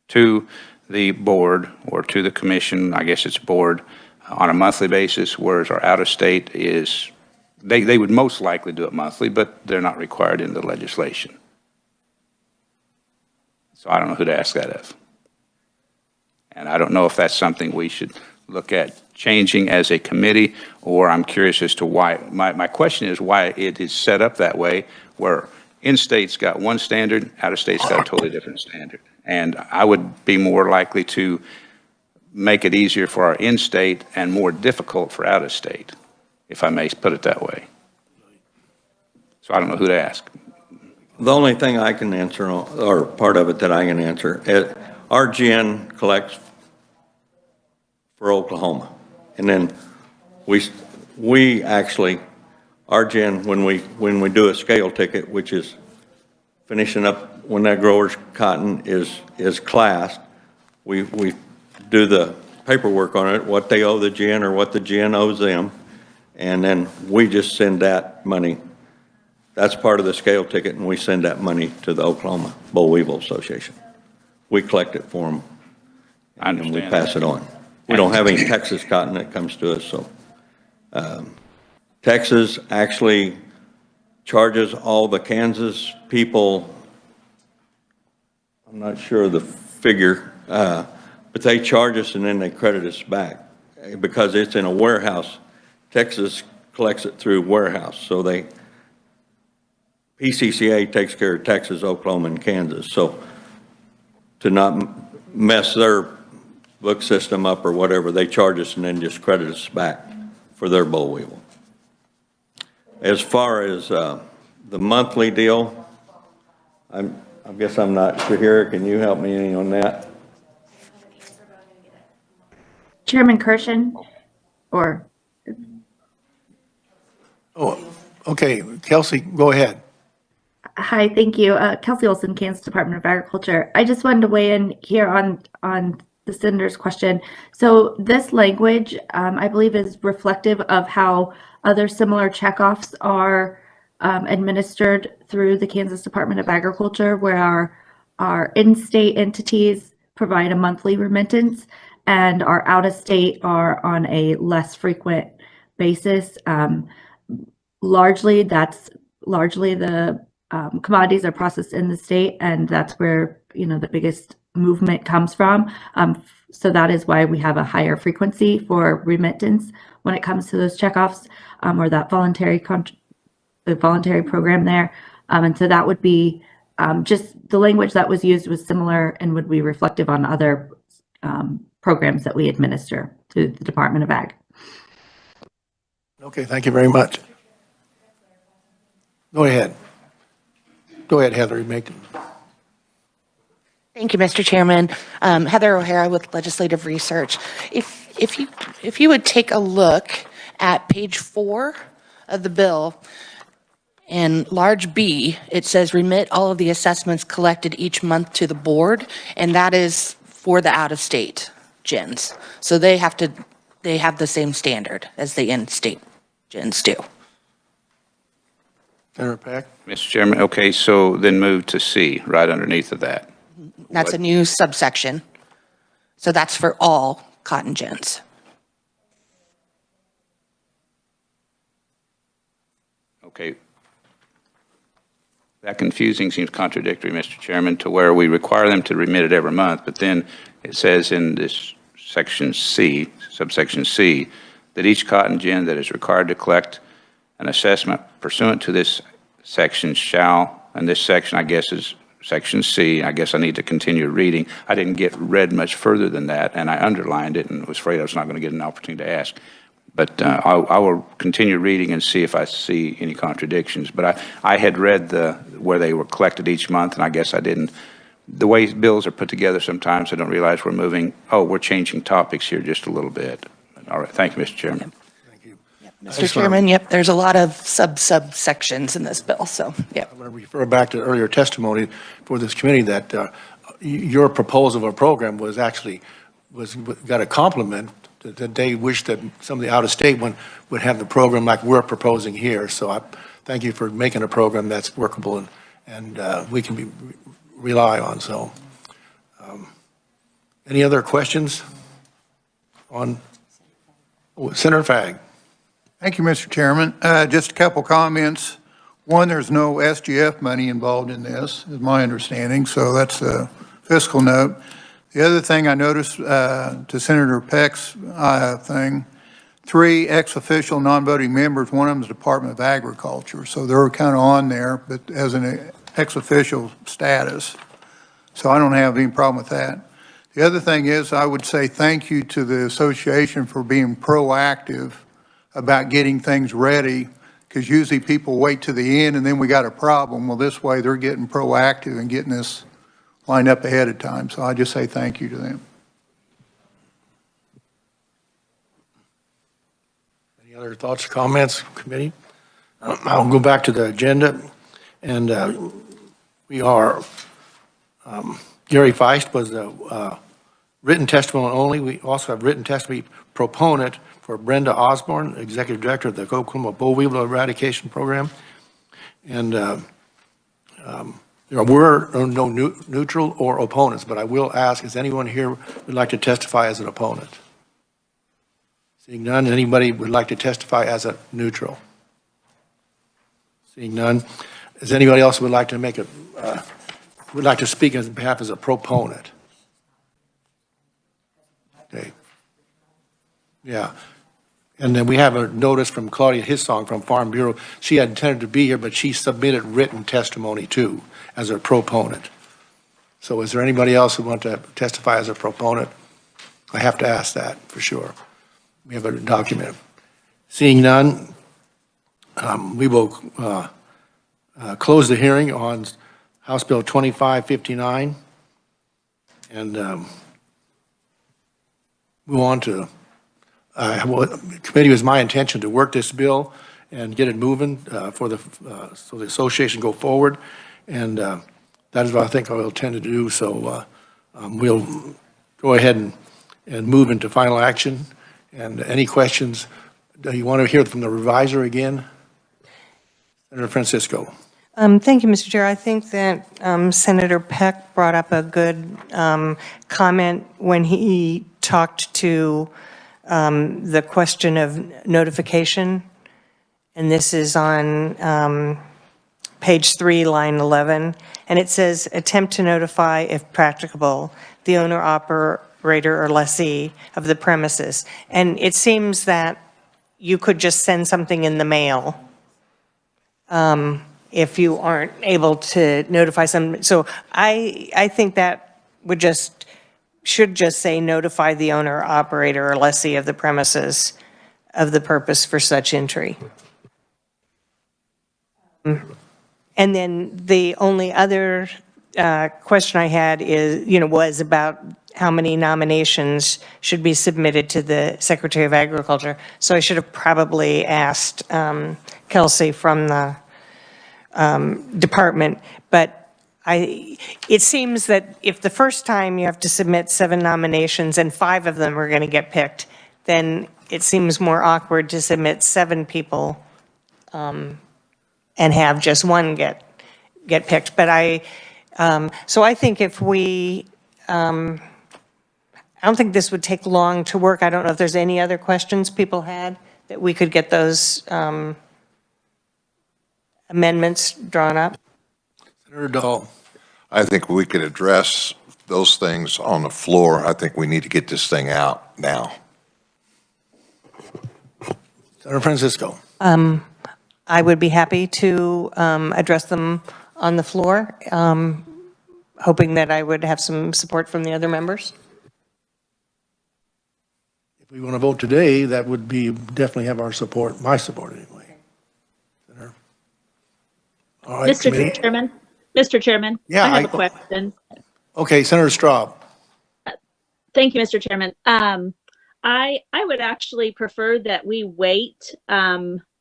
to the board or to the commission, I guess it's board, on a monthly basis, whereas our out-of-state is, they would most likely do it monthly, but they're not required in the legislation. So I don't know who to ask that of. And I don't know if that's something we should look at changing as a committee, or I'm curious as to why. My question is why it is set up that way, where in-state's got one standard, out-of-state's got a totally different standard. And I would be more likely to make it easier for our in-state and more difficult for out-of-state, if I may put it that way. So I don't know who to ask. The only thing I can answer, or part of it that I can answer, our gin collects for Oklahoma. And then we actually, our gin, when we do a scale ticket, which is finishing up when that grower's cotton is classed, we do the paperwork on it, what they owe the gin or what the gin owes them, and then we just send that money. That's part of the scale ticket, and we send that money to the Oklahoma Boll Weevil Association. We collect it for them, and we pass it on. We don't have any Texas cotton that comes to us, so. Texas actually charges all the Kansas people, I'm not sure of the figure, but they charge us and then they credit us back because it's in a warehouse. Texas collects it through warehouse, so PCCA takes care of Texas, Oklahoma, and Kansas. So to not mess their book system up or whatever, they charge us and then just credit us back for their boll weevil. As far as the monthly deal, I guess I'm not sure here. Can you help me any on that? Chairman Kirshen, or? Oh, okay, Kelsey, go ahead. Hi, thank you. Kelsey Olson, Kansas Department of Agriculture. I just wanted to weigh in here on the senator's question. So this language, I believe, is reflective of how other similar checkoffs are administered through the Kansas Department of Agriculture, where our in-state entities provide a monthly remittance and our out-of-state are on a less frequent basis. Largely, the commodities are processed in the state, and that's where the biggest movement comes from. So that is why we have a higher frequency for remittance when it comes to those checkoffs, or that the voluntary program there. And so that would be just the language that was used was similar and would be reflective on other programs that we administer to the Department of Ag. Okay, thank you very much. Go ahead. Go ahead, Heather. Thank you, Mr. Chairman. Heather O'Hara with Legislative Research. If you would take a look at page 4 of the bill, in large B, it says remit all of the assessments collected each month to the board, and that is for the out-of-state gens. So they have the same standard as the in-state gens do. Senator Peck? Mr. Chairman, okay, so then move to C, right underneath of that. That's a new subsection. So that's for all cotton gins. Okay. That confusing seems contradictory, Mr. Chairman, to where we require them to remit it every month, but then it says in this section C, subsection C, that each cotton gin that is required to collect an assessment pursuant to this section shall, and this section I guess is section C. I guess I need to continue reading. I didn't get read much further than that, and I underlined it and was afraid I was not going to get an opportunity to ask. But I will continue reading and see if I see any contradictions. But I had read where they were collected each month, and I guess I didn't. The way bills are put together sometimes I don't realize we're changing topics here just a little bit. All right, thank you, Mr. Chairman. Mr. Chairman, yep, there's a lot of subsections in this bill, so, yep. I'm going to refer back to earlier testimony for this committee that your proposal of a program got a compliment that they wish that some of the out-of-state one would have the program like we're proposing here. So I thank you for making a program that's workable and we can rely on. So any other questions on Senator Fagg? Thank you, Mr. Chairman. Just a couple comments. One, there's no SGF money involved in this, is my understanding, so that's a fiscal note. The other thing I noticed to Senator Peck's thing, 3 ex-official non-voting members, one of them is Department of Agriculture, so they're kind of on there, but as an ex-official status. So I don't have any problem with that. The other thing is I would say thank you to the association for being proactive about getting things ready, because usually people wait to the end and then we got a problem. Well, this way they're getting proactive and getting this lined up ahead of time. So I just say thank you to them. Any other thoughts or comments, committee? I'll go back to the agenda, and we are, Gary Feist was the written testimony only. We also have written testimony proponent for Brenda Osborne, Executive Director of the Oklahoma Boll Weevil Eradication Program. And there were no neutral or opponents, but I will ask, is anyone here would like to testify as an opponent? Seeing none, anybody would like to testify as a neutral? Seeing none, is anybody else would like to would like to speak on behalf as a proponent? Okay. Yeah. And then we have a notice from Claudia Hissong from Farm Bureau. She had intended to be here, but she submitted written testimony too as a proponent. So is there anybody else who want to testify as a proponent? I have to ask that for sure. We have a document. Seeing none, we will close the hearing on House Bill 2559 and move on to the committee, was my intention to work this bill and get it moving for the, so the association go forward. And that is what I think I will tend to do. So we'll go ahead and move into final action. And any questions? Do you want to hear from the reviser again? Senator Francisco. Thank you, Mr. Chair. I think that Senator Peck brought up a good comment when he talked to the question of notification. And this is on page 3, line 11. And it says, attempt to notify, if practicable, the owner, operator, or lessee of the premises. And it seems that you could just send something in the mail if you aren't able to notify some. So I think that should just say notify the owner, operator, or lessee of the premises of the purpose for such entry. And then the only other question I had was about how many nominations should be submitted to the Secretary of Agriculture. So I should have probably asked Kelsey from the department, but it seems that if the first time you have to submit 7 nominations and 5 of them are going to get picked, then it seems more awkward to submit 7 people and have just 1 get picked. But so I think if we, I don't think this would take long to work. I don't know if there's any other questions people had that we could get those amendments drawn up. Senator Dahl. I think we could address those things on the floor. I think we need to get this thing out now. Senator Francisco. I would be happy to address them on the floor, hoping that I would have some support from the other members. If we want to vote today, that would be definitely have our support, my support anyway. Senator. All right, Mr. Chairman, yeah, I have a question. Okay, Senator Straub. Thank you, Mr. Chairman. I would actually prefer that we wait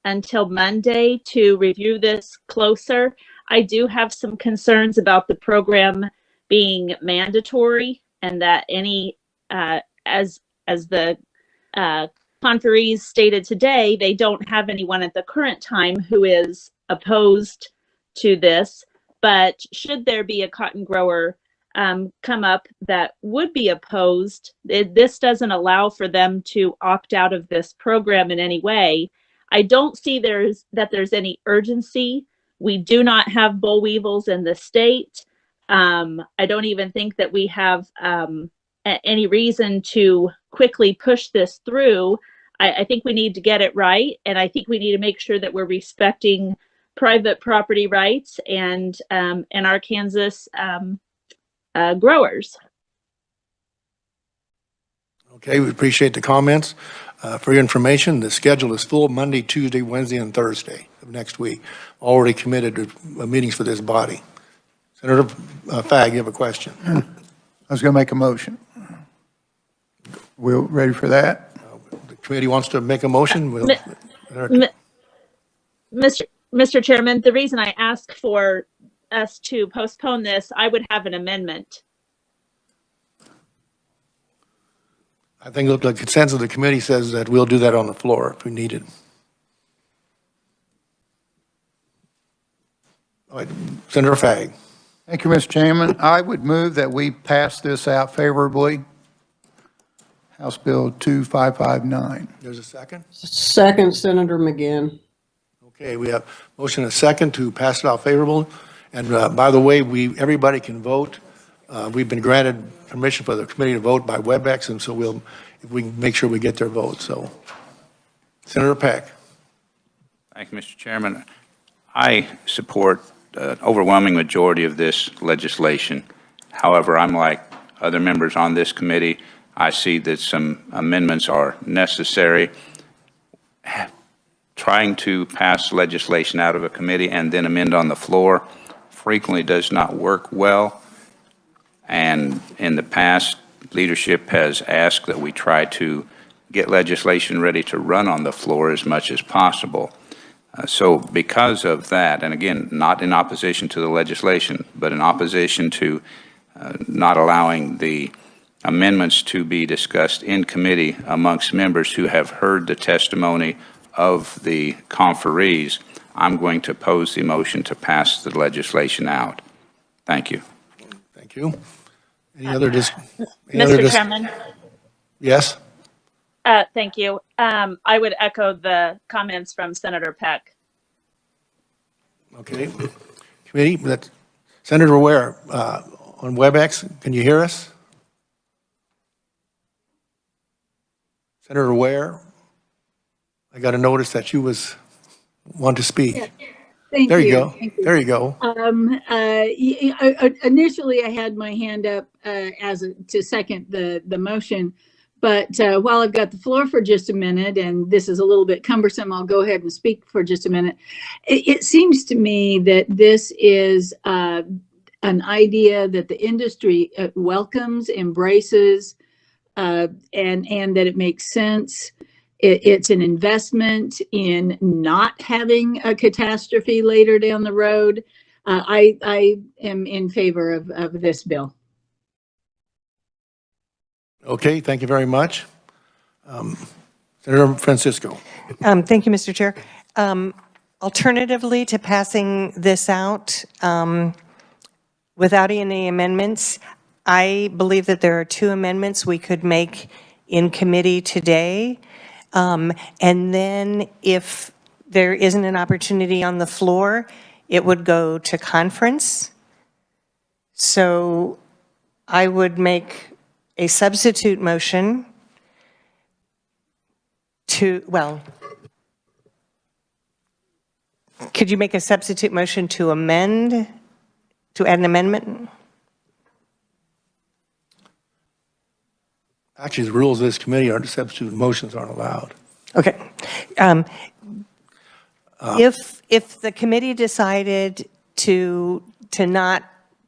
until Monday to review this closer. I do have some concerns about the program being mandatory, and that any, as the conferees stated today, they don't have anyone at the current time who is opposed to this. But should there be a cotton grower come up that would be opposed, this doesn't allow for them to opt out of this program in any way. I don't see there's any urgency. We do not have boll weevils in the state. I don't even think that we have any reason to quickly push this through. I think we need to get it right, and I think we need to make sure that we're respecting private property rights and our Kansas growers. Okay, we appreciate the comments. For your information, the schedule is full Monday, Tuesday, Wednesday, and Thursday of next week. Already committed to meetings for this body. Senator Fagg, you have a question? I was going to make a motion. We're ready for that? The committee wants to make a motion? Mr. Chairman, the reason I ask for us to postpone this, I would have an amendment. I think the consensus of the committee says that we'll do that on the floor if we need it. All right, Senator Fagg. Thank you, Mr. Chairman. I would move that we pass this out favorably. House Bill 2559. There's a second? Second, Senator McGinn. Okay, we have motion and a second to pass it out favorable. And by the way, everybody can vote. We've been granted permission for the committee to vote by WebEx, and so if we can make sure we get their vote. So, Senator Peck. Thank you, Mr. Chairman. I support an overwhelming majority of this legislation. However, I'm like other members on this committee. I see that some amendments are necessary. Trying to pass legislation out of a committee and then amend on the floor frequently does not work well. And in the past, leadership has asked that we try to get legislation ready to run on the floor as much as possible. So because of that, and again, not in opposition to the legislation, but in opposition to not allowing the amendments to be discussed in committee amongst members who have heard the testimony of the conferees, I'm going to pose the motion to pass the legislation out. Thank you. Thank you. Any other Mr. Chairman. Yes? Thank you. I would echo the comments from Senator Peck. Okay. Committee, Senator Ware, on WebEx, can you hear us? Senator Ware, I got a notice that you want to speak. Yeah. Thank there you. You go. Thank you. There you go. Initially, I had my hand up to second the motion, but while I've got the floor for just a minute, and this is a little bit cumbersome, I'll go ahead and speak for just a minute. It seems to me that this is an idea that the industry welcomes, embraces, and that it makes sense. It's an investment in not having a catastrophe later down the road. I am in favor of this bill. Okay, thank you very much. Senator Francisco. Thank you, Mr. Chair. Alternatively to passing this out without any amendments, I believe that there are 2 amendments we could make in committee today. And then if there isn't an opportunity on the floor, it would go to conference. So I would make a substitute motion could you make a substitute motion to add an amendment? Actually, the rules of this committee are substitute motions aren't allowed. Okay. If the committee decided to not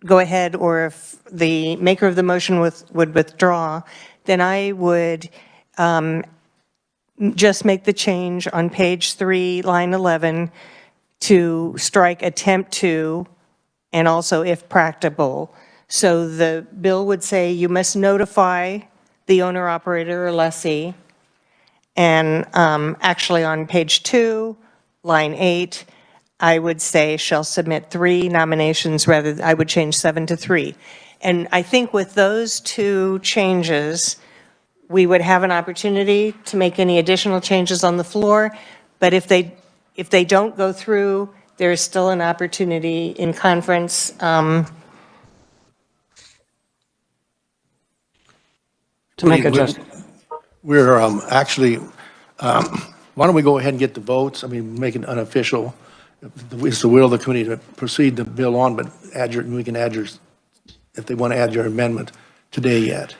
go ahead, or if the maker of the motion would withdraw, then I would just make the change on page 3, line 11, to strike attempt to, and also if practicable. So the bill would say you must notify the owner, operator, or lessee. And actually on page 2, line 8, I would say shall submit 3 nominations, rather I would change 7 to 3. And I think with those 2 changes, we would have an opportunity to make any additional changes on the floor. But if they don't go through, there is still an opportunity in conference. To make adjustments. We're actually, why don't we go ahead and get the votes? I mean, make it unofficial. It's the will of the committee to proceed the bill on, but we can add yours, if they want to add your amendment today yet.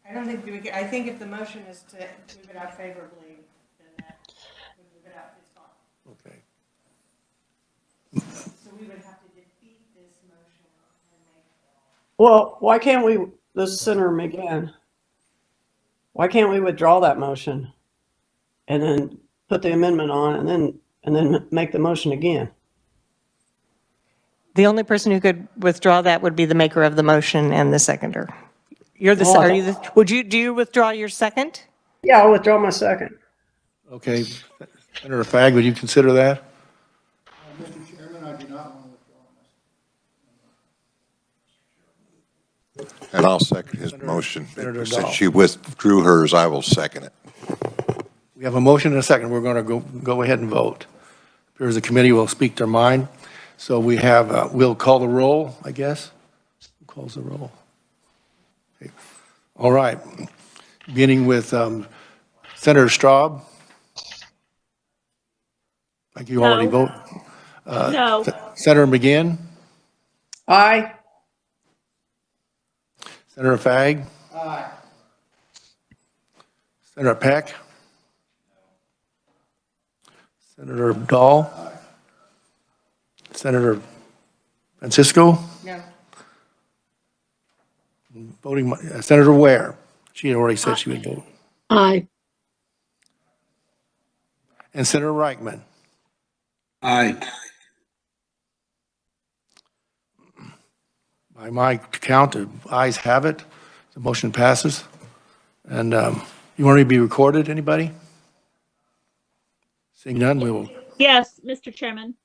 I don't think we can. I think if the motion is to move it out favorably, then that would move it out. It's fine. Okay. So we would have to defeat this motion and make. Well, why can't we, this is Senator McGann, why can't we withdraw that motion and then put the amendment on and then make the motion again? The only person who could withdraw that would be the maker of the motion and the seconder. You're the, Oh, are you the, do you withdraw your second? Yeah, I'll withdraw my second. Okay. Senator Fagg, would you consider that? Mr. Chairman, I do not want to withdraw. And I'll second his motion. Senator Since Dahl. she withdrew hers, I will second it. We have a motion and a second. We're going to go ahead and vote. Appears the committee will speak their mind. So we have, we'll call the roll, I guess. Who calls the roll? Okay. All right. Beginning with Senator Straub. Like you already vote. No. Senator McGinn. Aye. Senator Fagg. Aye. Senator Peck. Senator Dahl. Senator Francisco. No. Voting, Senator Ware. She had already said she would vote. Aye. And Senator Reichman. Aye. By my count, the ayes have it. The motion passes. And you want to be recorded, anybody? Seeing none, we will. Yes, Mr. Chairman.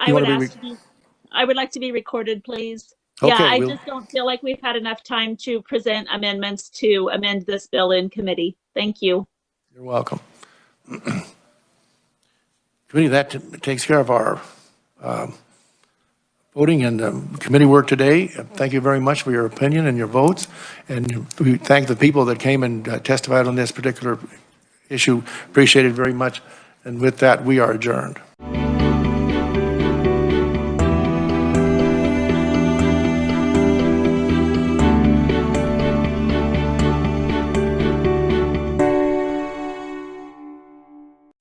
You wanna be I would like to be recorded, please. Okay, Yeah, I we'll- just don't feel like we've had enough time to present amendments to amend this bill in committee. Thank you. You're welcome. Committee, that takes care of our voting and committee work today. Thank you very much for your opinion and your votes. And we thank the people that came and testified on this particular issue. Appreciate it very much. And with that, we are adjourned.